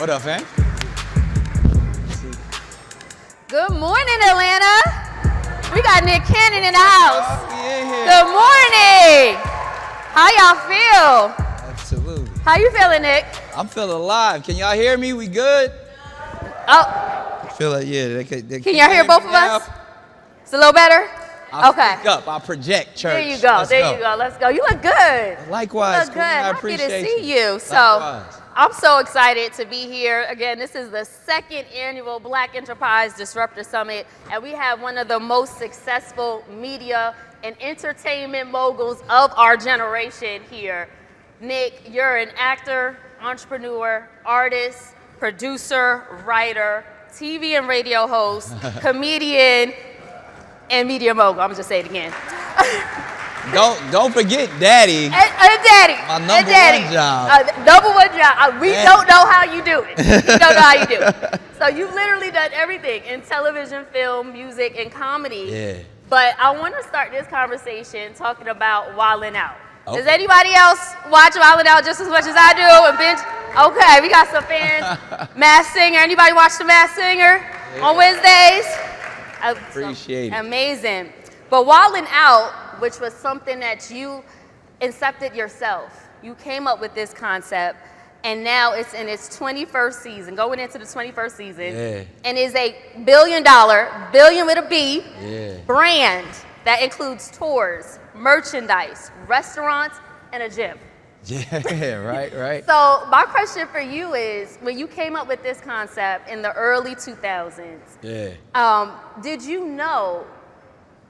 What up, fam? Good morning, Atlanta. We got Nick Cannon in the house. Yeah. Good morning. How y'all feel? Absolutely. How you feeling, Nick? I'm feeling alive. Can y'all hear me? We good? Oh, I feel like, yeah. They can y'all hear both of us? It's a little better? I'll Okay. speak up. I'll project, church. There you go. Let's there you go. Let's go. You look good. Likewise. You look good. Queen, I Happy appreciate to see you. So Likewise. I'm so excited to be here. Again, this is the second annual Black Enterprise Disruptor Summit, and we have one of the most successful media and entertainment moguls of our generation here. Nick, you're an actor, entrepreneur, artist, producer, writer, TV and radio host, comedian, and media mogul. I'm gonna just say it again. Don't forget Daddy. And Daddy. My number one job. Number one job. We don't know how you do it. We don't know how you do it. So you've literally done everything in television, film, music, and comedy. Yeah. But I want to start this conversation talking about Wildin' Out. Okay. Does anybody else watch Wildin' Out just as much as I do? And binge? Okay, we got some fans. Masked Singer. Anybody watch The Masked Singer on Wednesdays? Appreciate it. Amazing. But Wildin' Out, which was something that you incepted yourself. You came up with this concept, and now it's in its 21st season, going into the 21st season, and is a billion with a B, brand that includes tours, merchandise, restaurants, and a gym. Yeah, right. So my question for you is, when you came up with this concept in the early 2000s, did you know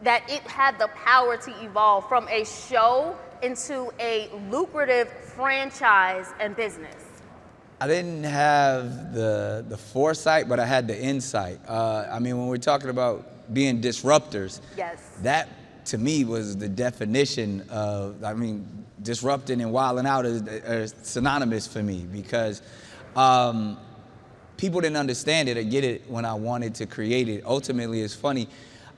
that it had the power to evolve from a show into a lucrative franchise and business? I didn't have the foresight, but I had the insight. I mean, when we're talking about being disruptors, that to me was the definition of, I mean, disrupting and wilding out are synonymous for me, because people didn't understand it or get it when I wanted to create it. Ultimately, it's funny.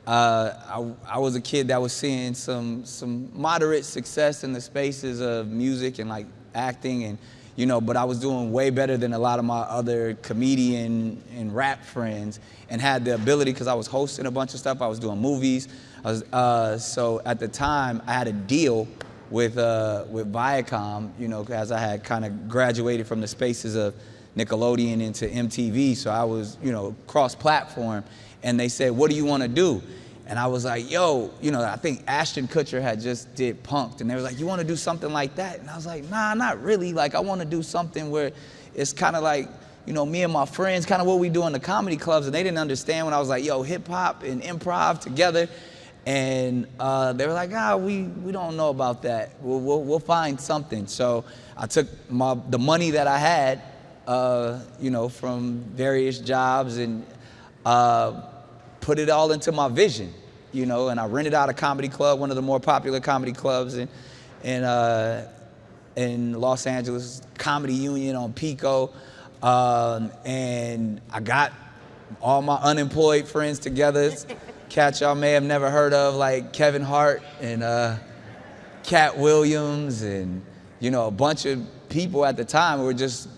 I was a kid that was seeing some moderate success in the spaces of music and like acting, and but I was doing way better than a lot of my other comedian and rap friends, and had the ability, because I was hosting a bunch of stuff. I was doing movies. So at the time I had a deal with Viacom, as I had kind of graduated from the spaces of Nickelodeon into MTV. So I was cross-platform. And they said, what do you want to do? And I was like, yo, I think Ashton Kutcher had just did Punk'd. And they were like, you want to do something like that? And I was like, nah, not really. Like, I want to do something where it's kind of like, me and my friends, kind of what we do in the comedy clubs. And they didn't understand when I was like, yo, hip hop and improv together. And they were like, we don't know about that. We'll find something. So I took the money that I had, from various jobs, and put it all into my vision, and I rented out a comedy club, one of the more popular comedy clubs in Los Angeles, Comedy Union on Pico, and I got all my unemployed friends together, cats y'all may have never heard of, like Kevin Hart and Cat Williams, and a bunch of people at the time were just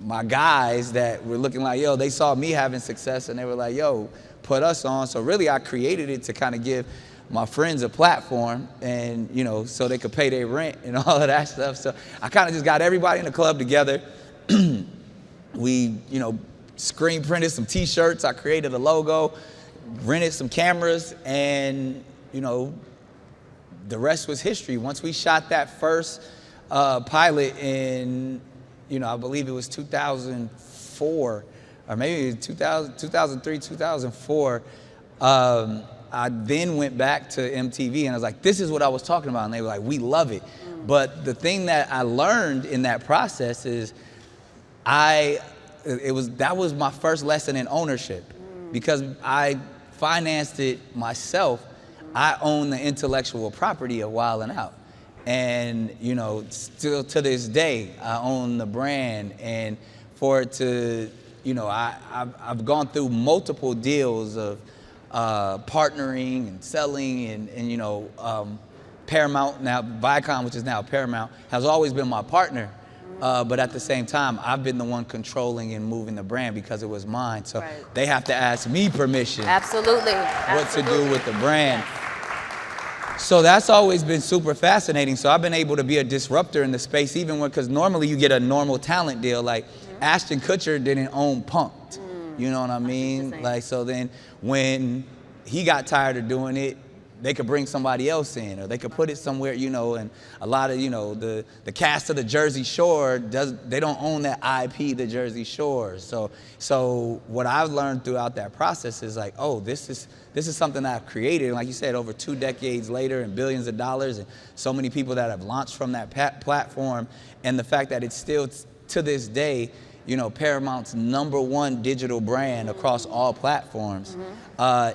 my guys that were looking like, they saw me having success, and they were like, put us on. So really I created it to kind of give my friends a platform, and so they could pay their rent and all of that stuff. So I kind of just got everybody in the club together. We screen printed some t-shirts. I created a logo, rented some cameras, and the rest was history. Once we shot that first pilot in I believe it was 2004, or maybe 2003, 2004. I then went back to MTV, and I was like, this is what I was talking about. And they were like, we love it. But the thing that I learned in that process is that was my first lesson in ownership. Because I financed it myself, I own the intellectual property of Wildin' Out. And still to this day, I own the brand. And for it to, I've gone through multiple deals of partnering and selling, and Paramount, now Viacom, which is now Paramount, has always been my partner. But at the same time, I've been the one controlling and moving the brand because it was mine. So they have to ask me permission. Absolutely. What to do with the brand. So that's always been super fascinating. So I've been able to be a disruptor in the space, even when, because normally you get a normal talent deal. Like Ashton Kutcher didn't own Punk'd. You know what I mean? Like, so then when he got tired of doing it, they could bring somebody else in, or they could put it somewhere, you know, and a lot of, you know, the cast of the Jersey Shore, they don't own that IP, the Jersey Shore. So what I've learned throughout that process is like, oh, this is something that I've created. And like you said, over 2 decades later and billions of dollars and so many people that have launched from that platform. And the fact that it's still to this day, you know, Paramount's #1 digital brand across all platforms.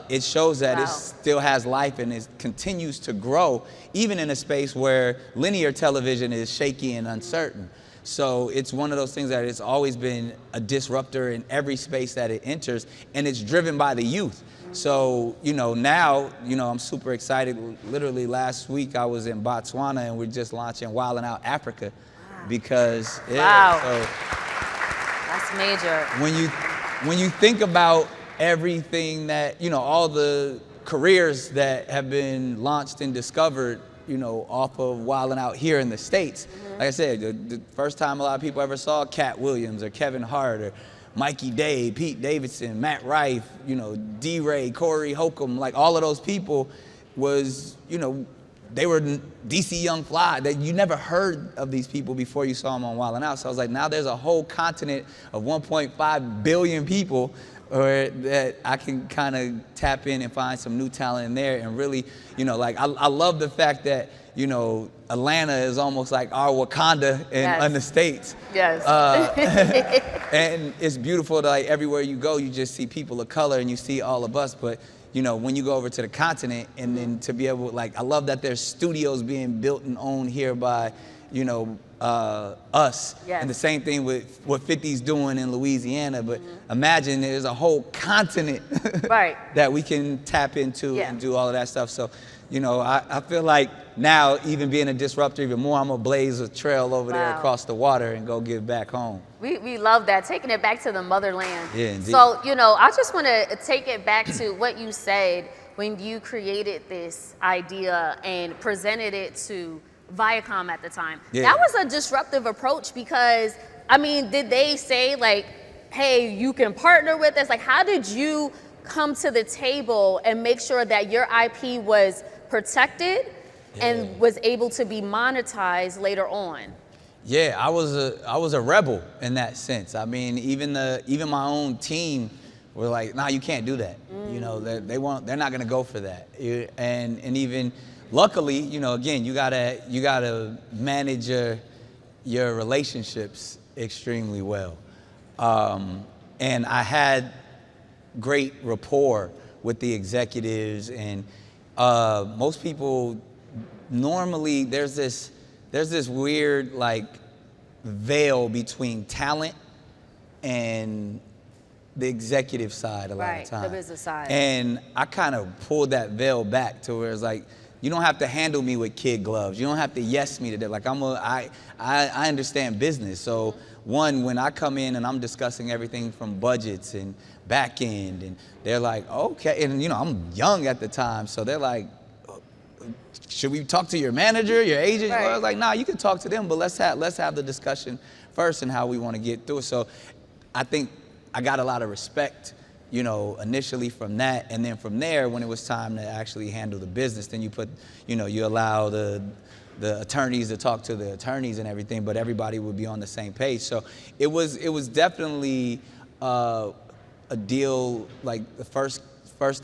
It shows that it still has life and it continues to grow, even in a space where linear television is shaky and uncertain. So it's one of those things that it's always been a disruptor in every space that it enters, and it's driven by the youth. So, you know, now, you know, I'm super excited. Literally last week I was in Botswana and we're just launching Wildin' Out Africa because, so that's major. When you think about everything that, you know, all the careers that have been launched and discovered, you know, off of Wildin' Out here in the States, like I said, the first time a lot of people ever saw Cat Williams or Kevin Hart or Mikey Day, Pete Davidson, Matt Rife, you know, D-Ray, Corey Holcomb, like all of those people was, you know, they were DC Young Fly, that you never heard of these people before you saw them on Wildin' Out. So I was like, now there's a whole continent of 1.5 billion people that I can kind of tap in and find some new talent in there. And really, you know, like I love the fact that, you know, Atlanta is almost like our Wakanda in the States. Yes. And it's beautiful that like everywhere you go, you just see people of color and you see all of us. But you know, when you go over to the continent and then to be able, like, I love that there's studios being built and owned here by, you know, us. And the same thing with what 50's doing in Louisiana. But imagine there's a whole continent that we can tap into and do all of that stuff. So, you know, I feel like now, even being a disruptor even more, I'm gonna blaze a trail over there across the water and go give back home. We love that, taking it back to the motherland. Yeah, indeed. So, you know, I just want to take it back to what you said when you created this idea and presented it to Viacom at the time. That was a disruptive approach because, I mean, did they say like, hey, you can partner with us? Like, how did you come to the table and make sure that your IP was protected and was able to be monetized later on? Yeah, I was a rebel in that sense. I mean, even my own team were like, nah, you can't do that. You know, they're not gonna go for that. And even luckily, you know, again, you gotta manage your relationships extremely well. And I had great rapport with the executives, and most people normally there's this weird like veil between talent and the executive side a lot of times. The business side. And I kind of pulled that veil back to where it's like, you don't have to handle me with kid gloves. You don't have to yes me to that. Like I understand business. So one, when I come in and I'm discussing everything from budgets and back end, and they're like, okay, and you know, I'm young at the time, so they're like, should we talk to your manager, your agent? I was like, nah, you can talk to them, but let's have the discussion first and how we want to get through it. So I think I got a lot of respect, you know, initially from that, and then from there, when it was time to actually handle the business, then you put, you know, you allow the attorneys to talk to the attorneys and everything, but everybody would be on the same page. So it was definitely a deal like the first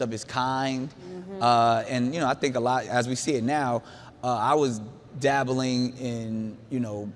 of its kind. And you know, I think a lot, as we see it now, I was dabbling in, you know,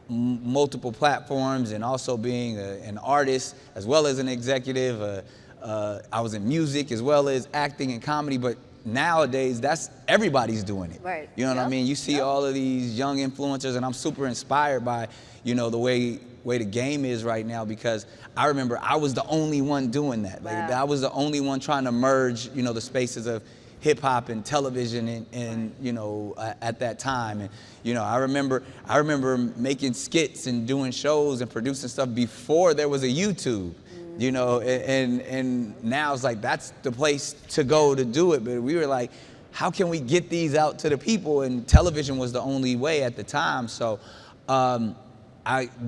multiple platforms and also being an artist as well as an executive. I was in music as well as acting and comedy, but nowadays everybody's doing it. You know what I mean? You see all of these young influencers, and I'm super inspired by, you know, the way the game is right now, because I remember I was the only one doing that. Like I was the only one trying to merge, you know, the spaces of hip hop and television and you know, at that time. And you know, I remember making skits and doing shows and producing stuff before there was a YouTube. You know, and now it's like that's the place to go to do it. But we were like, how can we get these out to the people? And television was the only way at the time. So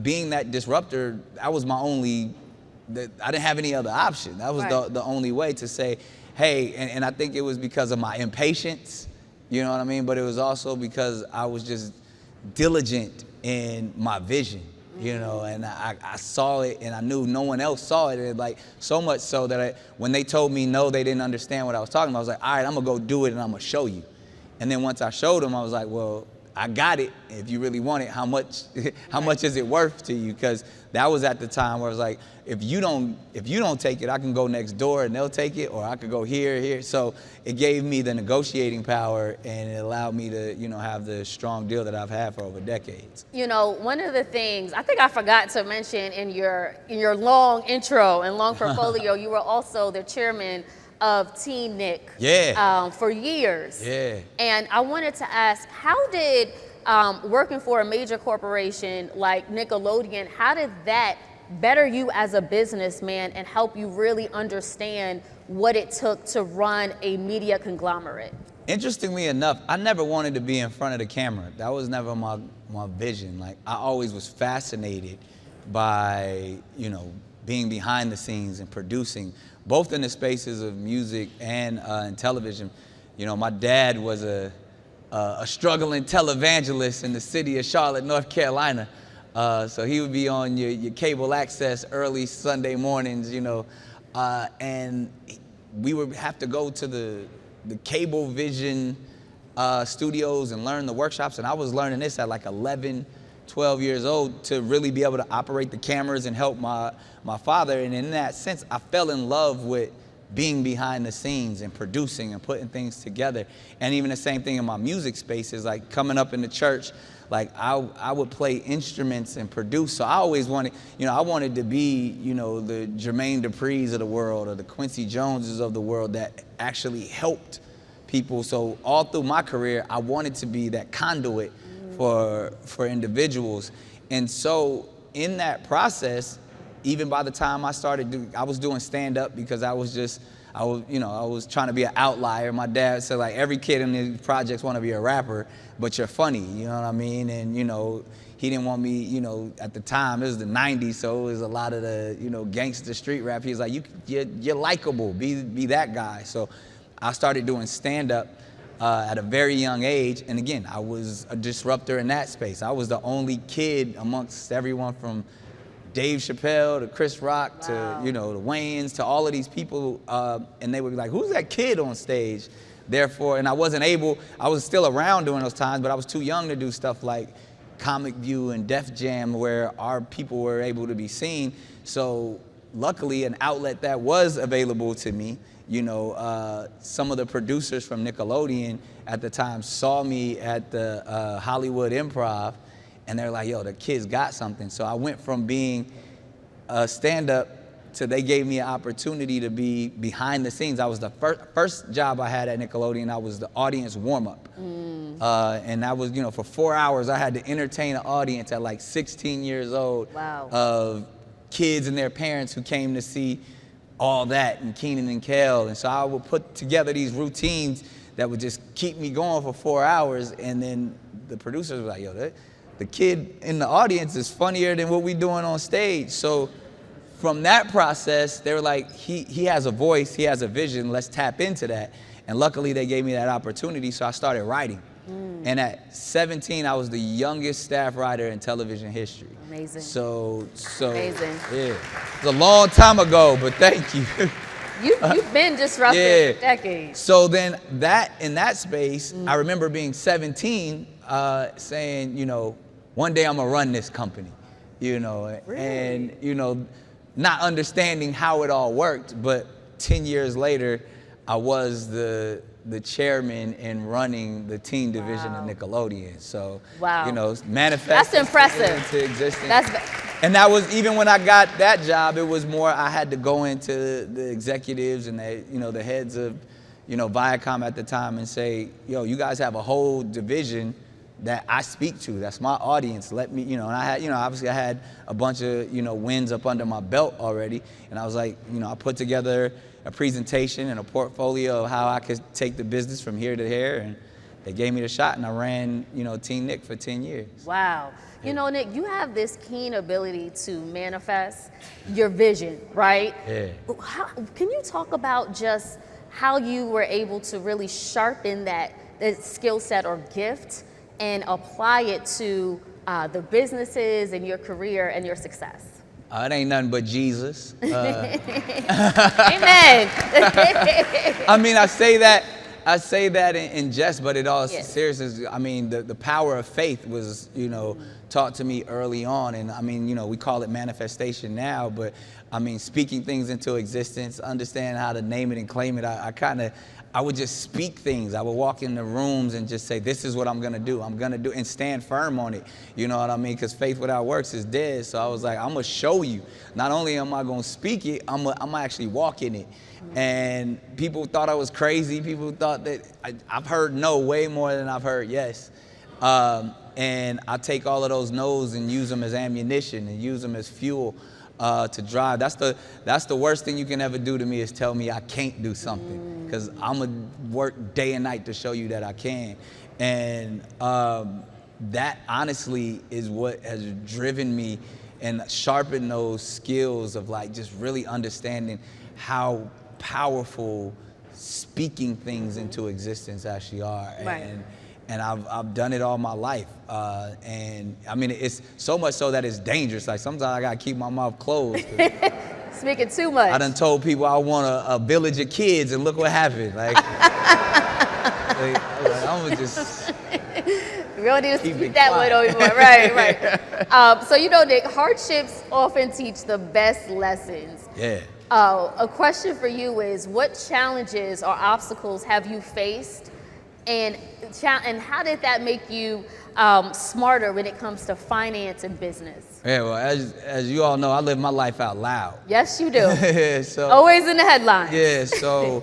being that disruptor, that was my only, I didn't have any other option. That was the only way to say, hey, and I think it was because of my impatience, you know what I mean? But it was also because I was just diligent in my vision. You know, and I saw it, and I knew no one else saw it, and like so much so that when they told me no, they didn't understand what I was talking about. I was like, all right, I'm gonna go do it, and I'm gonna show you. And then once I showed them, I was like, well, I got it. If you really want it, how much is it worth to you? Because that was at the time where I was like, if you don't take it, I can go next door and they'll take it, or I could go here. So it gave me the negotiating power, and it allowed me to, you know, have the strong deal that I've had for over decades. You know, one of the things I think I forgot to mention in your long intro and long portfolio, you were also the chairman of Teen Nick for years. Yeah. And I wanted to ask, how did working for a major corporation like Nickelodeon, how did that better you as a businessman and help you really understand what it took to run a media conglomerate? Interestingly enough, I never wanted to be in front of the camera. That was never my vision. Like, I always was fascinated by, you know, being behind the scenes and producing, both in the spaces of music and in television. You know, my dad was a struggling televangelist in the city of Charlotte, North Carolina. So he would be on your cable access early Sunday mornings, you know, and we would have to go to the cable vision studios and learn the workshops. And I was learning this at like 11, 12 years old to really be able to operate the cameras and help my father. And in that sense, I fell in love with being behind the scenes and producing and putting things together. And even the same thing in my music space is like coming up in the church, like I would play instruments and produce. So I always wanted, you know, I wanted to be, you know, the Jermaine Dupri's of the world or the Quincy Joneses of the world that actually helped people. So all through my career, I wanted to be that conduit for individuals. And so in that process, even by the time I started I was doing stand-up because I was trying to be an outlier. My dad said, like, every kid in these projects want to be a rapper, but you're funny, you know what I mean? And, you know, he didn't want me, you know, at the time, it was the 90s, so it was a lot of the, you know, gangster street rap. He was like, you're likable, be that guy. So I started doing stand-up at a very young age. And again, I was a disruptor in that space. I was the only kid amongst everyone from Dave Chappelle to Chris Rock to, you know, the Wayans to all of these people. And they would be like, who's that kid on stage? Therefore, and I was still around during those times, but I was too young to do stuff like Comic View and Def Jam where our people were able to be seen. So luckily, an outlet that was available to me, you know, some of the producers from Nickelodeon at the time saw me at the Hollywood Improv, and they're like, yo, the kid's got something. So I went from being a stand-up to they gave me an opportunity to be behind the scenes. I was the first job I had at Nickelodeon. I was the audience warm-up. And that was, you know, for 4 hours, I had to entertain an audience at like 16 years old of kids and their parents who came to see All That and Kenan and Kel. And so I would put together these routines that would just keep me going for 4 hours. And then the producers were like, yo, the kid in the audience is funnier than what we doing on stage. So from that process, they were like, he has a voice, he has a vision, let's tap into that. And luckily they gave me that opportunity, so I started writing. And at 17, I was the youngest staff writer in television history. Amazing. So amazing. Yeah, it was a long time ago, but thank you. You've been disruptive for decades. So then in that space, I remember being 17, saying, you know, one day I'm gonna run this company, you know, and, you know, not understanding how it all worked, but 10 years later, I was the chairman and running the teen division of Nickelodeon. So, you know, manifest. That's impressive. Into existence. And that was, even when I got that job, it was more, I had to go into the executives and the, you know, the heads of, Viacom at the time and say, yo, you guys have a whole division that I speak to. That's my audience. Let me, and I had, obviously I had a bunch of, wins up under my belt already. And I was like, I put together a presentation and a portfolio of how I could take the business from here to here. And they gave me the shot, and I ran, Team Nick for 10 years. Wow. Nick, you have this keen ability to manifest your vision, right? Yeah. Can you talk about just how you were able to really sharpen that skill set or gift and apply it to the businesses and your career and your success? It ain't nothing but Jesus. Amen. I mean, I say that in jest, but it all Yes. seriousness. I mean, the power of faith was, taught to me early on. And I mean, we call it manifestation now, but I mean, speaking things into existence, understand how to name it and claim it. I would just speak things. I would walk in the rooms and just say, this is what I'm gonna do. I'm gonna do, and stand firm on it. You know what I mean? Because faith without works is dead. So I was like, I'm gonna show you. Not only am I gonna speak it, I'm gonna actually walk in it. And people thought I was crazy. People thought that I've heard no way more than I've heard yes. And I take all of those no's and use them as ammunition and use them as fuel to drive. That's the worst thing you can ever do to me, is tell me I can't do something, because I'm gonna work day and night to show you that I can. And that honestly is what has driven me and sharpened those skills of like just really understanding how powerful speaking things into existence actually are. Right. And I've done it all my life. And I mean, it's so much so that it's dangerous. Like sometimes I gotta keep my mouth closed. Speaking too much. I done told people I want a village of kids, and look what happened. Like, I'm gonna just we don't need to keep speak it that quiet. way anymore. Right. So Nick, hardships often teach the best lessons. Yeah. A question for you is, what challenges or obstacles have you faced, and how did that make you smarter when it comes to finance and business? Yeah, well, as you all know, I live my life out loud. Yes, you do. So, Always in the headlines. yeah, so,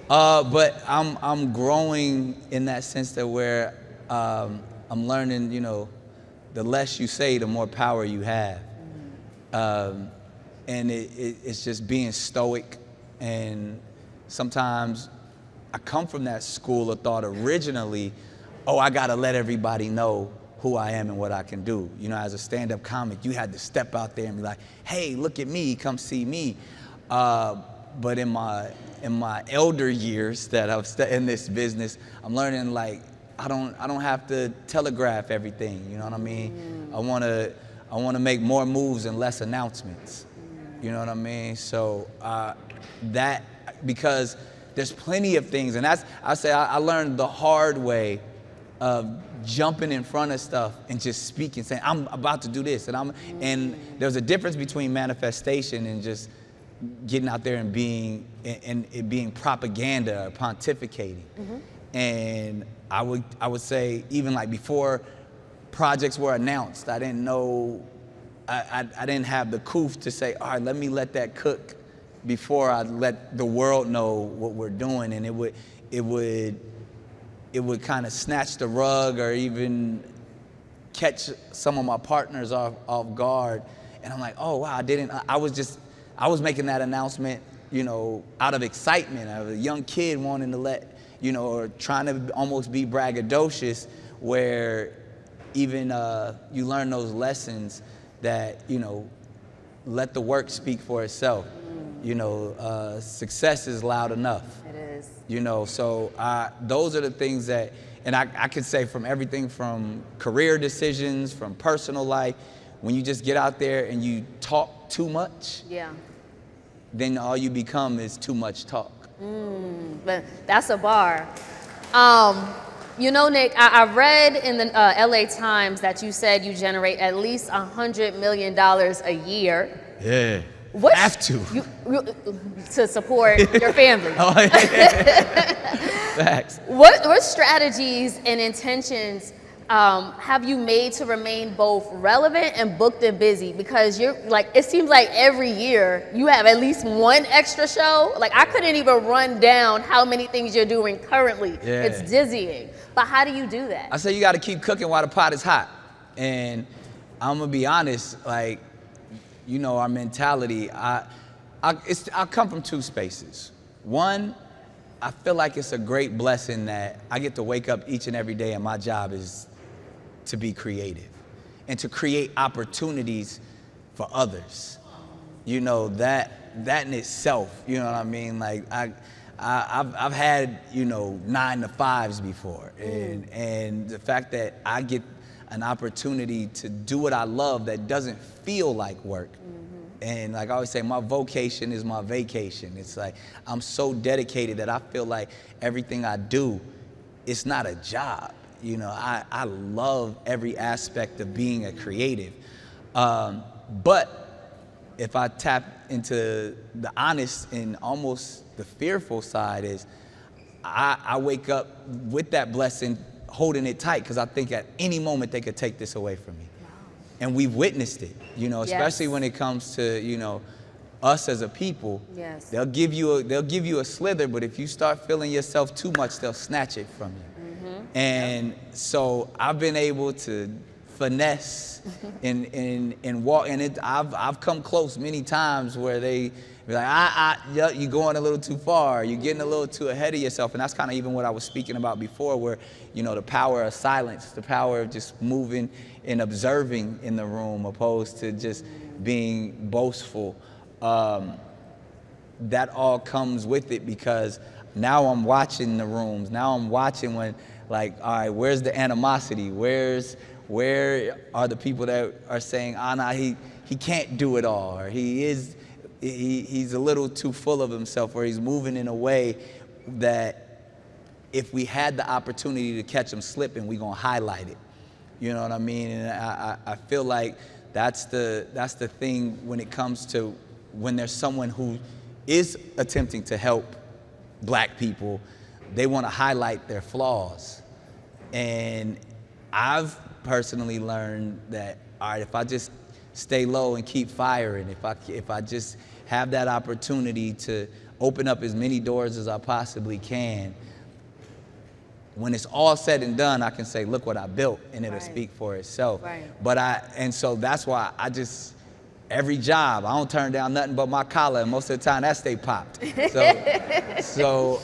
but I'm growing in that sense that where I'm learning, the less you say, the more power you have. And it's just being stoic. And sometimes I come from that school of thought originally, I gotta let everybody know who I am and what I can do. As a stand-up comic, you had to step out there and be like, hey, look at me, come see me. But in my elder years that I've in this business, I'm learning like, I don't have to telegraph everything, you know what I mean? I wanna make more moves and less announcements. You know what I mean? So because there's plenty of things, and I learned the hard way of jumping in front of stuff and just speaking, saying I'm about to do this, and there's a difference between manifestation and just getting out there and being propaganda or pontificating. And I would say, even like before projects were announced, I didn't know. I didn't have the coof to say, all right, let me let that cook before I let the world know what we're doing. And it would kind of snatch the rug or even catch some of my partners off guard. And I'm like, oh wow, I was making that announcement, out of excitement. I was a young kid wanting to let, or trying to almost be braggadocious, where even you learn those lessons that, let the work speak for itself. Success is loud enough. It is. So those are the things that, and I could say from everything from career decisions, from personal life, when you just get out there and you talk too much, then all you become is too much talk. But that's a bar. Nick, I read in the LA Times that you said you generate at least $100 million a year. Yeah. Have to. To support your family. Oh, yeah. Facts. What strategies and intentions have you made to remain both relevant and booked and busy? Because you're like, it seems like every year you have at least one extra show. Like I couldn't even run down how many things you're doing currently. Yeah. It's dizzying. But how do you do that? I say you got to keep cooking while the pot is hot. And I'm gonna be honest, like, you know, our mentality, I come from two spaces. One, I feel like it's a great blessing that I get to wake up each and every day and my job is to be creative and to create opportunities for others. You know, that in itself, you know what I mean? Like I've had, you know, 9 to 5s before, and the fact that I get an opportunity to do what I love that doesn't feel like work. And like I always say, my vocation is my vacation. It's like I'm so dedicated that I feel like everything I do, it's not a job. You know, I love every aspect of being a creative. But if I tap into the honest and almost the fearful side is I wake up with that blessing, holding it tight, because I think at any moment they could take this away from me. Wow. And we've witnessed it, you know, especially when it comes to, you know, us as a people. Yes. They'll give you a slither, but if you start feeling yourself too much, they'll snatch it from you. And so I've been able to finesse and walk, and I've come close many times where they be like, you're going a little too far, you're getting a little too ahead of yourself. And that's kind of even what I was speaking about before, where, you know, the power of silence, the power of just moving and observing in the room opposed to just being boastful. That all comes with it, because now I'm watching the rooms. Now I'm watching when, like, all right, where's the animosity? Where are the people that are saying, nah, he can't do it all, or he's a little too full of himself, or he's moving in a way that if we had the opportunity to catch him slipping, we're gonna highlight it. You know what I mean? And I feel like that's the thing when it comes to when there's someone who is attempting to help black people, they want to highlight their flaws. And I've personally learned that, all right, if I just stay low and keep firing, if I just have that opportunity to open up as many doors as I possibly can, when it's all said and done, I can say, look what I built, and it'll speak for itself. Right. And so that's why every job, I don't turn down nothing but my collar, and most of the time that stay popped. So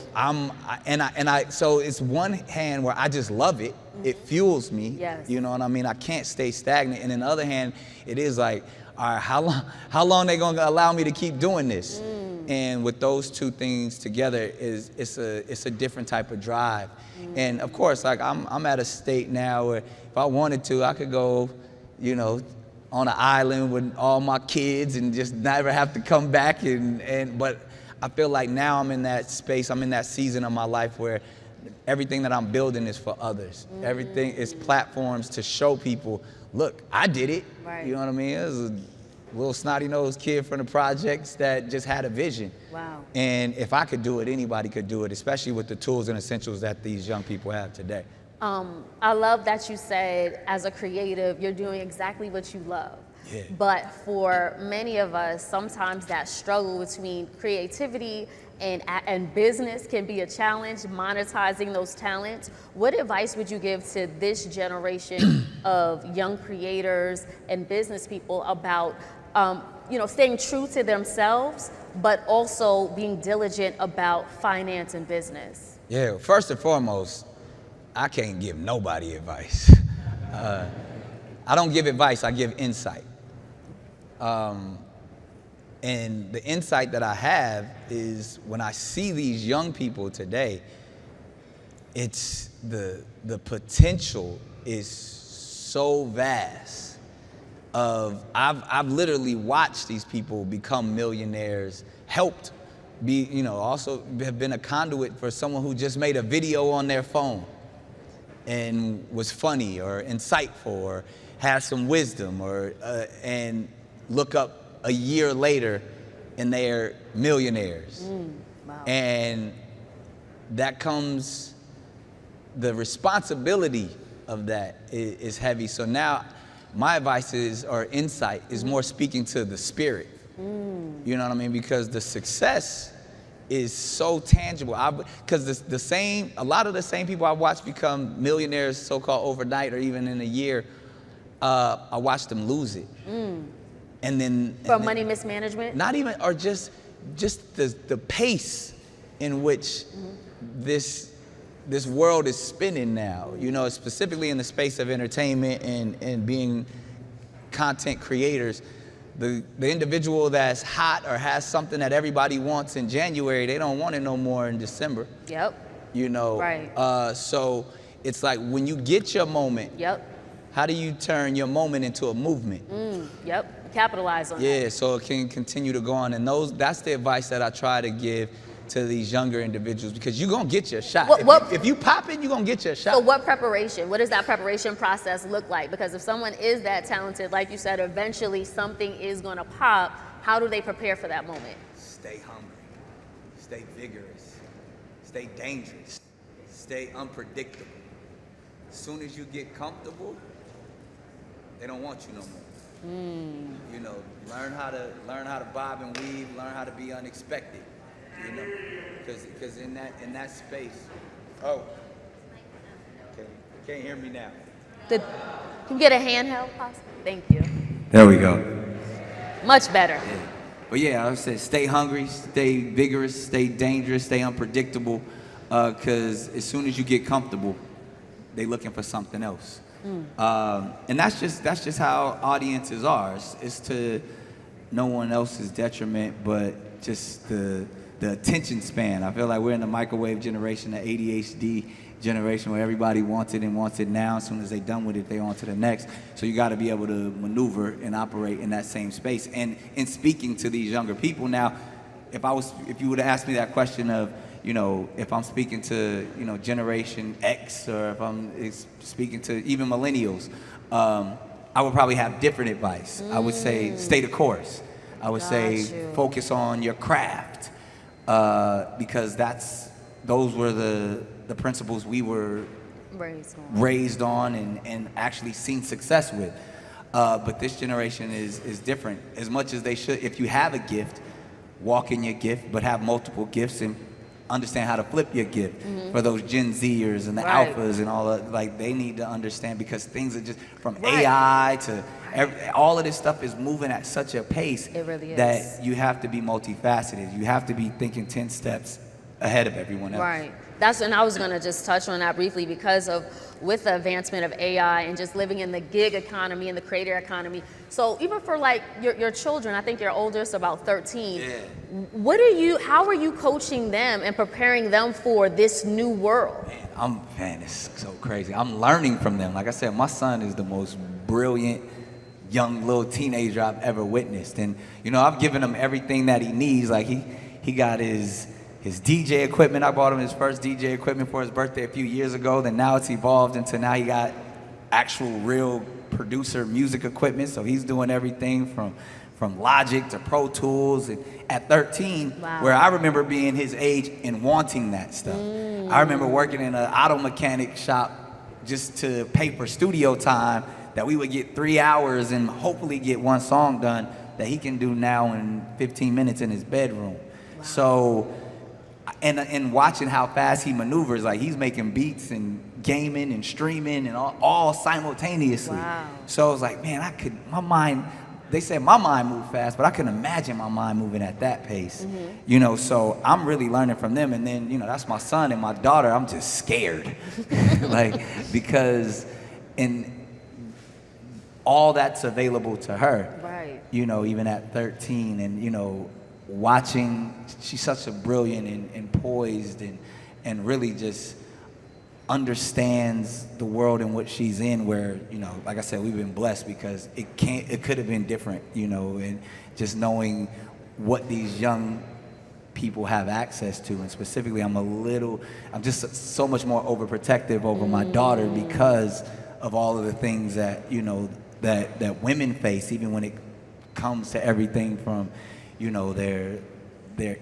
so it's one hand where I just love it. It fuels me. Yes. You know what I mean? I can't stay stagnant. And in the other hand, it is like, all right, how long they gonna allow me to keep doing this? And with those two things together, it's a different type of drive. And of course, like I'm at a state now where if I wanted to, I could go, you know, on an island with all my kids and just never have to come back. But I feel like now I'm in that space, I'm in that season of my life where everything that I'm building is for others. Everything is platforms to show people, look, I did it. Right. You know what I mean? It was a little snotty-nosed kid from the projects that just had a vision. Wow. And if I could do it, anybody could do it, especially with the tools and essentials that these young people have today. I love that you said, as a creative, you're doing exactly what you love. Yeah. But for many of us, sometimes that struggle between creativity and business can be a challenge, monetizing those talents. What advice would you give to this generation of young creators and business people about staying true to themselves, but also being diligent about finance and business? Yeah, first and foremost, I can't give nobody advice. I don't give advice, I give insight. And the insight that I have is when I see these young people today, it's the potential is so vast. I've literally watched these people become millionaires, helped be, also have been a conduit for someone who just made a video on their phone and was funny or insightful or had some wisdom and look up a year later and they're millionaires. Wow. And that comes the responsibility of that is heavy. So now my advice is, or insight is more speaking to the spirit. You know what I mean? Because the success is so tangible. Because a lot of the same people I watch become millionaires, so-called overnight, or even in a year, I watched them lose it. And then From money mismanagement? Not even, or just the pace in which this world is spinning now. You know, specifically in the space of entertainment and being content creators. The individual that's hot or has something that everybody wants in January, they don't want it no more in December. Yep. You know, right. So it's like when you get your moment, yep. How do you turn your moment into a movement? Yep, capitalize on that. Yeah, so it can continue to go on. And that's the advice that I try to give to these younger individuals, because you're going to get your shot. If you pop it, you're going to get your shot. So what preparation? What does that preparation process look like? Because if someone is that talented, like you said, eventually something is going to pop. How do they prepare for that moment? Stay hungry. Stay vigorous. Stay dangerous. Stay unpredictable. As soon as you get comfortable, they don't want you no more. You know, learn how to bob and weave, learn how to be unexpected. You know, because in that space, okay, you can't hear me now. Can you get a handheld, possibly? Thank you. There we go. Much better. Yeah. But yeah, I said stay hungry, stay vigorous, stay dangerous, stay unpredictable, because as soon as you get comfortable, they looking for something else. And that's just how audiences are. It's to no one else's detriment, but just the attention span. I feel like we're in the microwave generation, the ADHD generation, where everybody wants it and wants it now. As soon as they're done with it, they on to the next. So you got to be able to maneuver and operate in that same space. And in speaking to these younger people now, if you would have asked me that question of, you know, if I'm speaking to, you know, Generation X, or if I'm speaking to even millennials, I would probably have different advice. I would say stay the course. I would say focus on your craft, because those were the principles we were raised on and actually seen success with. But this generation is different. As much as they should, if you have a gift, walk in your gift, but have multiple gifts and understand how to flip your gift. For those Gen Zers and the alphas and all that, like, they need to understand, because things are just from AI to all of this stuff is moving at such a pace that you have to be multifaceted. You have to be thinking 10 steps ahead of everyone else. Right. And I was going to just touch on that briefly, because with the advancement of AI and just living in the gig economy and the creator economy. So even for like your children, I think your oldest about 13. Yeah. How are you coaching them and preparing them for this new world? Man, it's so crazy. I'm learning from them. Like I said, my son is the most brilliant young little teenager I've ever witnessed. And, you know, I've given him everything that he needs. Like he got his DJ equipment. I bought him his first DJ equipment for his birthday a few years ago. Then now it's evolved into now he got actual real producer music equipment. So he's doing everything from Logic to Pro Tools. And at 13, where I remember being his age and wanting that stuff. I remember working in an auto mechanic shop just to pay for studio time, that we would get 3 hours and hopefully get one song done that he can do now in 15 minutes in his bedroom. So, and watching how fast he maneuvers, like he's making beats and gaming and streaming and all simultaneously. So I was like, man, they said my mind moved fast, but I couldn't imagine my mind moving at that pace. You know, so I'm really learning from them. And then, you know, that's my son, and my daughter, I'm just scared. Like, because all that's available to her, you know, even at 13, and, you know, watching, she's such a brilliant and poised and really just understands the world in which she's in, where, you know, like I said, we've been blessed, because it could have been different, you know, and just knowing what these young people have access to. And specifically, I'm just so much more overprotective over my daughter, because of all of the things that, you know, that women face, even when it comes to everything from, you know, their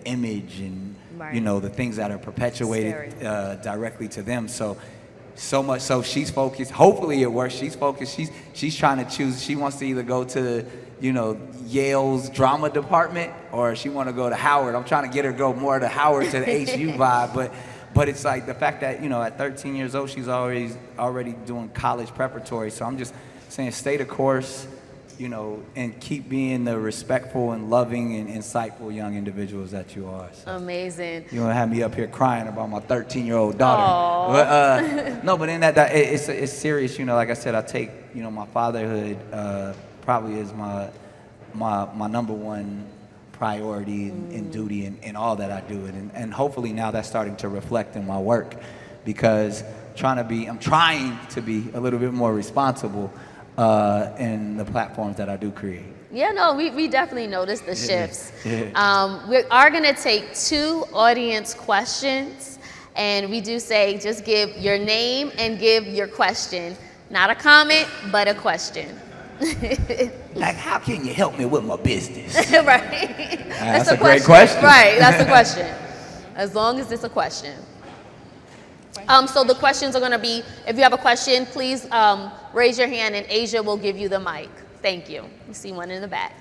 image and, you know, the things that are perpetuated directly to them. So so much so she's focused. Hopefully it works. She's focused. She's trying to choose. She wants to either go to, you know, Yale's drama department, or she want to go to Howard. I'm trying to get her to go more to Howard, to the HU vibe. But it's like the fact that, you know, at 13 years old, she's already doing college preparatory. So I'm just saying, stay the course, you know, and keep being the respectful and loving and insightful young individuals that you are. So Amazing. you don't have me up here crying about my 13-year-old daughter. Aww. But, no, but in that it's serious. You know, like I said, I take, you know, my fatherhood probably as my number one priority and duty in all that I do. And hopefully now that's starting to reflect in my work, because I'm trying to be a little bit more responsible in the platforms that I do create. Yeah, no, we definitely noticed the shifts. We are going to take 2 audience questions, and we do say just give your name and give your question. Not a comment, but a question. Like, how can you help me with my business? Right. That's a great question. Right, that's the question. As long as it's a question. So the questions are going to be, if you have a question, please raise your hand and Asia will give you the mic. Thank you. You see one in the back.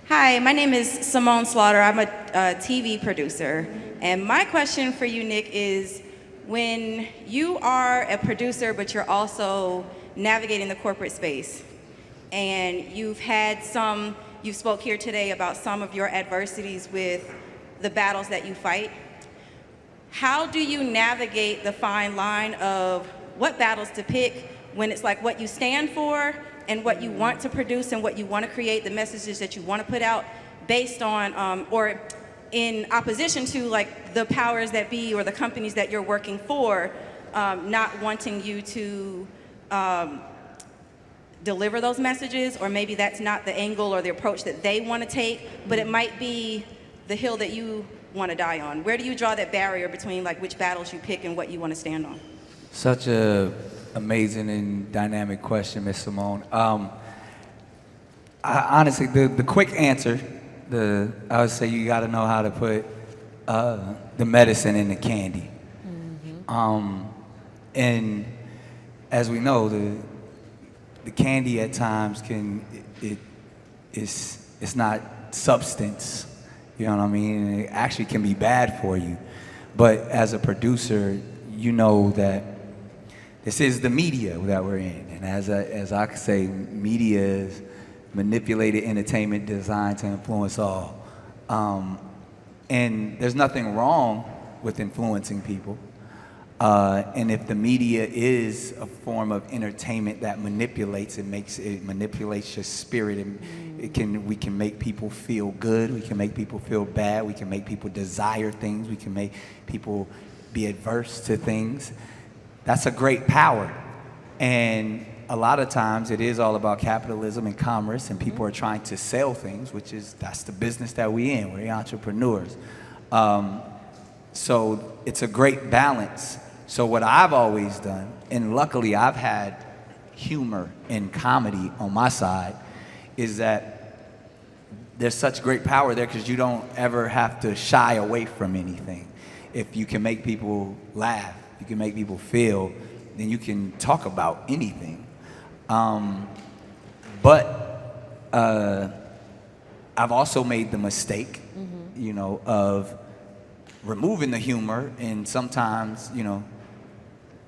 Hi, my name is Simone Slaughter. I'm a TV producer. And my question for you, Nick, is when you are a producer, but you're also navigating the corporate space, and you spoke here today about some of your adversities with the battles that you fight. How do you navigate the fine line of what battles to pick when it's like what you stand for and what you want to produce and what you want to create, the messages that you want to put out based on, or in opposition to, like, the powers that be or the companies that you're working for, not wanting you to deliver those messages, or maybe that's not the angle or the approach that they want to take, but it might be the hill that you want to die on. Where do you draw that barrier between, like, which battles you pick and what you want to stand on? Such a amazing and dynamic question, Miss Simone. Honestly, the quick answer, I would say you got to know how to put the medicine in the candy. And as we know, the candy at times it's not substance. You know what I mean? It actually can be bad for you. But as a producer, you know that this is the media that we're in. And as I could say, media is manipulated entertainment designed to influence all. And there's nothing wrong with influencing people. And if the media is a form of entertainment that manipulates, it manipulates your spirit, and we can make people feel good, we can make people feel bad, we can make people desire things, we can make people be adverse to things. That's a great power. And a lot of times it is all about capitalism and commerce, and people are trying to sell things, that's the business that we're in. We're entrepreneurs. So it's a great balance. So what I've always done, and luckily I've had humor and comedy on my side, is that there's such great power there because you don't ever have to shy away from anything. If you can make people laugh, you can make people feel, then you can talk about anything. But I've also made the mistake, you know, of removing the humor and sometimes, you know,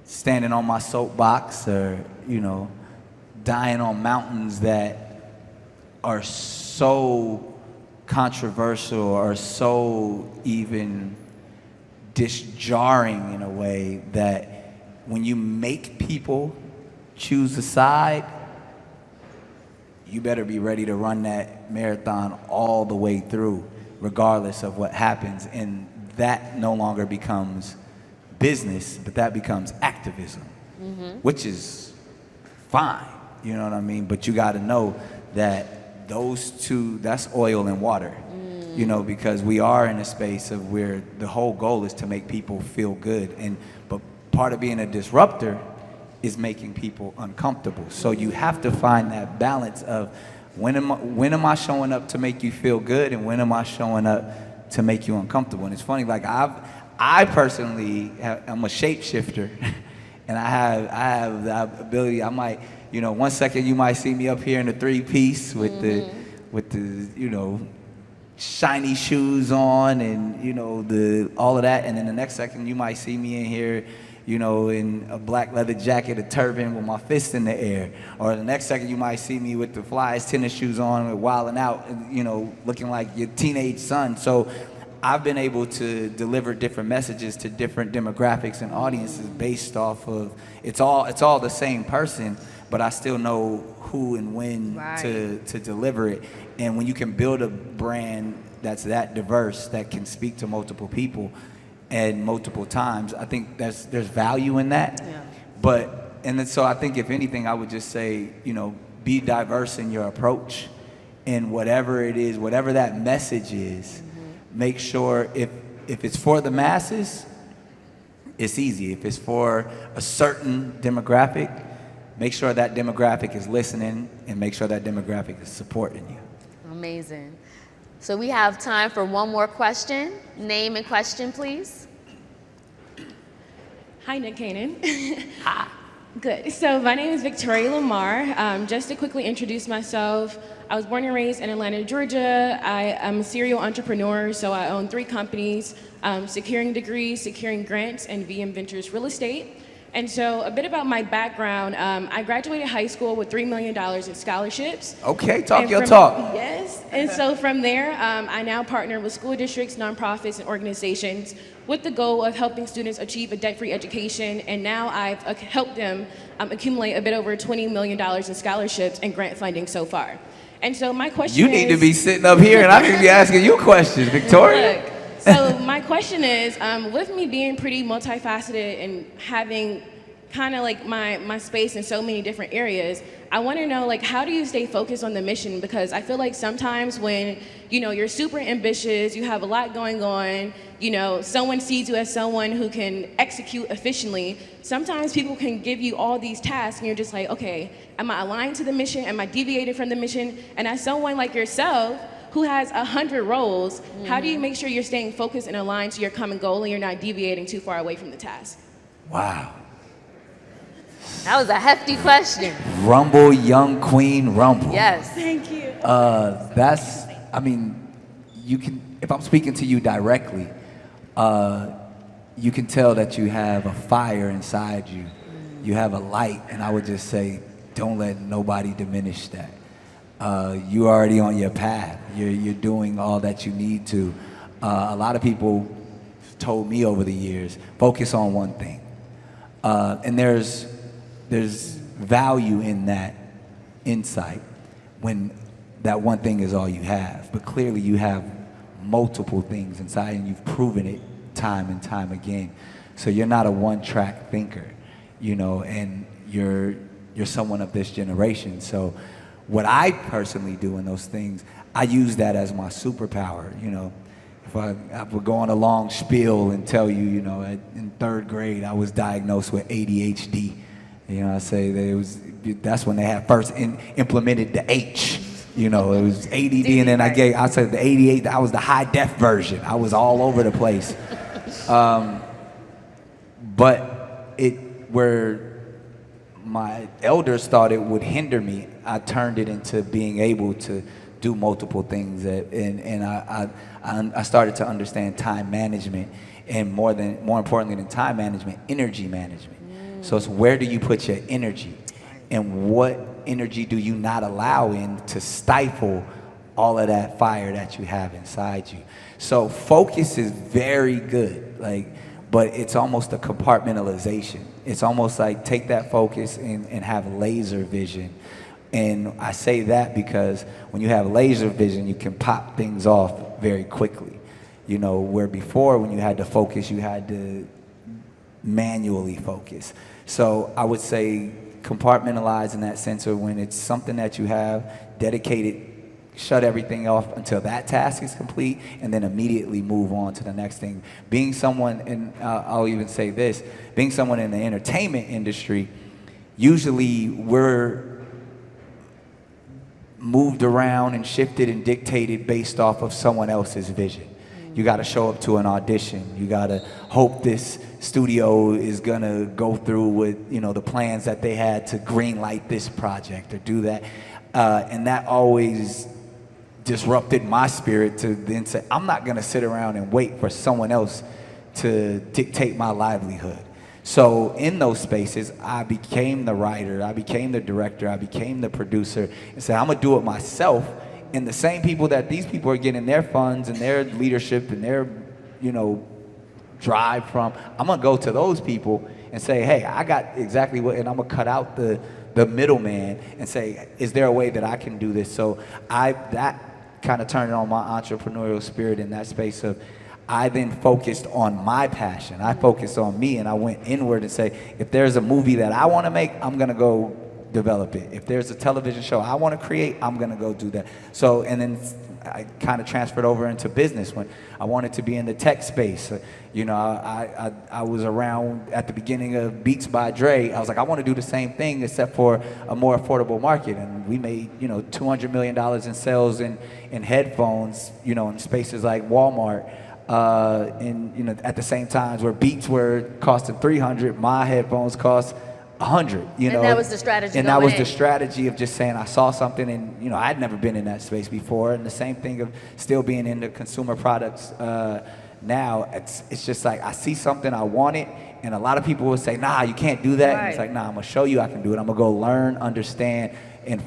standing on my soapbox or, you know, dying on mountains that are so controversial or so even disjarring in a way that when you make people choose a side, you better be ready to run that marathon all the way through, regardless of what happens. And that no longer becomes business, but that becomes activism, which is fine, you know what I mean? But you got to know that those two, that's oil and water, you know, because we are in a space of where the whole goal is to make people feel good. But part of being a disruptor is making people uncomfortable. So you have to find that balance of when am I showing up to make you feel good, and when am I showing up to make you uncomfortable. And it's funny, like I personally I'm a shapeshifter, and I have the ability. I might, you know, one second you might see me up here in a 3-piece with the you know, shiny shoes on and, you know, all of that, and then the next second you might see me in here, you know, in a black leather jacket, a turban with my fist in the air. Or the next second you might see me with the flyest tennis shoes on and wilding out, you know, looking like your teenage son. So I've been able to deliver different messages to different demographics and audiences based off of, it's all the same person, but I still know who and when to deliver it. And when you can build a brand that's that diverse, that can speak to multiple people and multiple times, I think there's value in that. Yeah. And then so I think if anything, I would just say, you know, be diverse in your approach, and whatever it is, whatever that message is, make sure if it's for the masses, it's easy. If it's for a certain demographic, make sure that demographic is listening, and make sure that demographic is supporting you. Amazing. So we have time for one more question. Name and question, please. Hi, Nick Cannon. Hi. Good. So my name is Victoria Lamar. Just to quickly introduce myself, I was born and raised in Atlanta, Georgia. I am a serial entrepreneur, so I own 3 companies, Securing Degrees, Securing Grants, and VM Ventures Real Estate. And so a bit about my background, I graduated high school with $3 million in scholarships. Okay, talk your talk. Yes, and so from there, I now partner with school districts, nonprofits, and organizations with the goal of helping students achieve a debt-free education. And now I've helped them accumulate a bit over $20 million in scholarships and grant funding so far. And so my question You need to be sitting up here and I need to be asking you questions, Victoria. Look, so my question is, with me being pretty multifaceted and having kind of like my space in so many different areas, I want to know, like, how do you stay focused on the mission? Because I feel like sometimes when, you know, you're super ambitious, you have a lot going on, you know, someone sees you as someone who can execute efficiently, sometimes people can give you all these tasks and you're just like, okay, am I aligned to the mission? Am I deviating from the mission? And as someone like yourself, who has 100 roles, how do you make sure you're staying focused and aligned to your common goal and you're not deviating too far away from the task? Wow. That was a hefty question. Rumble, young queen, rumble. Yes. Thank you. I mean, you can, if I'm speaking to you directly, you can tell that you have a fire inside you. You have a light, and I would just say, don't let nobody diminish that. You're already on your path. You're doing all that you need to. A lot of people told me over the years, focus on one thing. And there's value in that insight when that one thing is all you have. But clearly you have multiple things inside, and you've proven it time and time again. So you're not a one-track thinker, you know, and you're someone of this generation. So what I personally do in those things, I use that as my superpower, you know. If I would go on a long spiel and tell you, you know, in 3rd grade I was diagnosed with ADHD. You know, I say that's when they had first implemented the H. You know, it was ADD, and then I said the 88. I was the high def version. I was all over the place. But where my elders thought it would hinder me, I turned it into being able to do multiple things, and I started to understand time management, and more importantly than time management, energy management. So it's where do you put your energy, and what energy do you not allow in to stifle all of that fire that you have inside you. So focus is very good, but it's almost a compartmentalization. It's almost like take that focus and have laser vision. And I say that because when you have laser vision, you can pop things off very quickly. You know, where before when you had to focus, you had to manually focus. So I would say compartmentalize in that sense, or when it's something that you have dedicated, shut everything off until that task is complete, and then immediately move on to the next thing. Being someone, and I'll even say this, being someone in the entertainment industry, usually we're moved around and shifted and dictated based off of someone else's vision. You got to show up to an audition. You got to hope this studio is going to go through with, the plans that they had to green light this project or do that. And that always disrupted my spirit to then say, I'm not going to sit around and wait for someone else to dictate my livelihood. So in those spaces, I became the writer, I became the director, I became the producer, and said, I'm going to do it myself. And the same people that these people are getting their funds and their leadership and their, drive from, I'm going to go to those people and say, hey, I got exactly what, and I'm going to cut out the middleman and say, is there a way that I can do this? So that kind of turned on my entrepreneurial spirit in that space of, I then focused on my passion. I focused on me, and I went inward and say, if there's a movie that I want to make, I'm going to go develop it. If there's a television show I want to create, I'm going to go do that. So, and then I kind of transferred over into business when I wanted to be in the tech space. I was around at the beginning of Beats by Dre. I was like, I want to do the same thing except for a more affordable market. And we made, $200 million in sales in headphones, in spaces like Walmart. At the same times where Beats were costing $300, my headphones cost $100. And that was the strategy. And that was the strategy of just saying I saw something, and I'd never been in that space before. And the same thing of still being into consumer products now. It's just like I see something, I want it, and a lot of people will say, nah, you can't do that. Right. And it's like, nah, I'm gonna show you I can do it. I'm gonna go learn, understand, and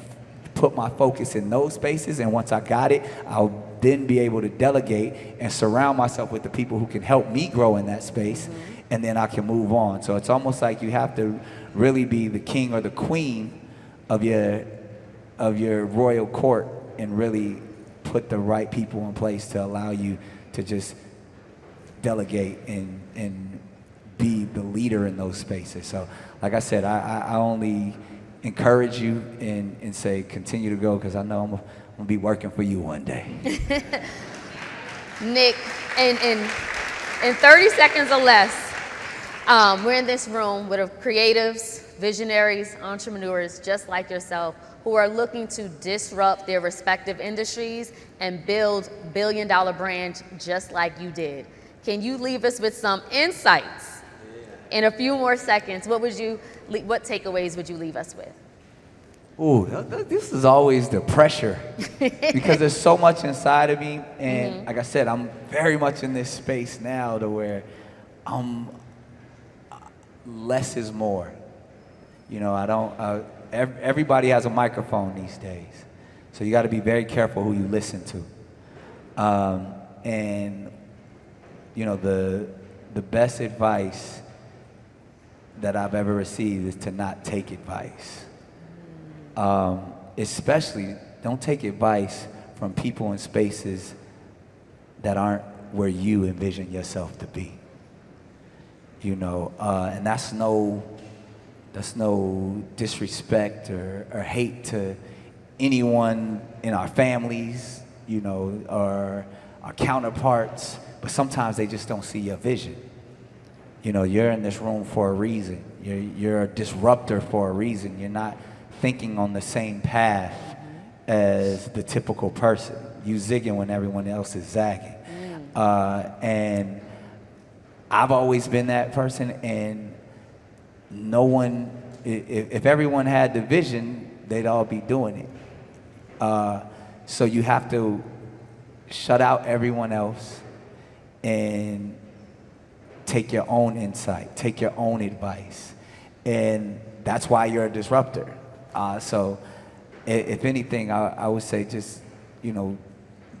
put my focus in those spaces. And once I got it, I'll then be able to delegate and surround myself with the people who can help me grow in that space, and then I can move on. So it's almost like you have to really be the king or the queen of your royal court and really put the right people in place to allow you to just delegate and be the leader in those spaces. So like I said, I only encourage you and say continue to go, because I know I'm gonna be working for you one day. Nick, in 30 seconds or less, we're in this room with creatives, visionaries, entrepreneurs just like yourself who are looking to disrupt their respective industries and build billion-dollar brands just like you did. Can you leave us with some insights in a few more seconds? What takeaways would you leave us with? Ooh, this is always the pressure because there's so much inside of me, and like I said, I'm very much in this space now to where less is more. Everybody has a microphone these days, so you got to be very careful who you listen to. And the best advice that I've ever received is to not take advice. Especially don't take advice from people in spaces that aren't where you envision yourself to be. And that's no disrespect or hate to anyone in our families, or our counterparts, but sometimes they just don't see your vision. You're in this room for a reason. You're a disruptor for a reason. You're not thinking on the same path as the typical person. You zigging when everyone else is zagging. And I've always been that person, and no one, if everyone had the vision, they'd all be doing it. So you have to shut out everyone else and take your own insight, take your own advice. And that's why you're a disruptor. So if anything, I would say just,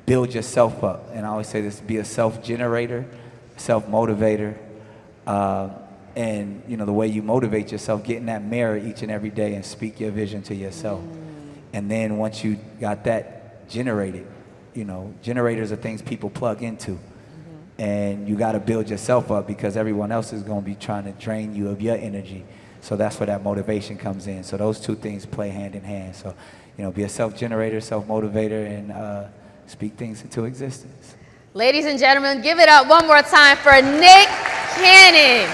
build yourself up. And I always say this, be a self-generator, self-motivator. And, the way you motivate yourself, get in that mirror each and every day and speak your vision to yourself. And then once you got that generated, generators are things people plug into. And you got to build yourself up because everyone else is going to be trying to drain you of your energy. So that's where that motivation comes in. So those two things play hand in hand. So, be a self-generator, self-motivator, and speak things into existence. Ladies and gentlemen, give it up one more time for Nick Cannon.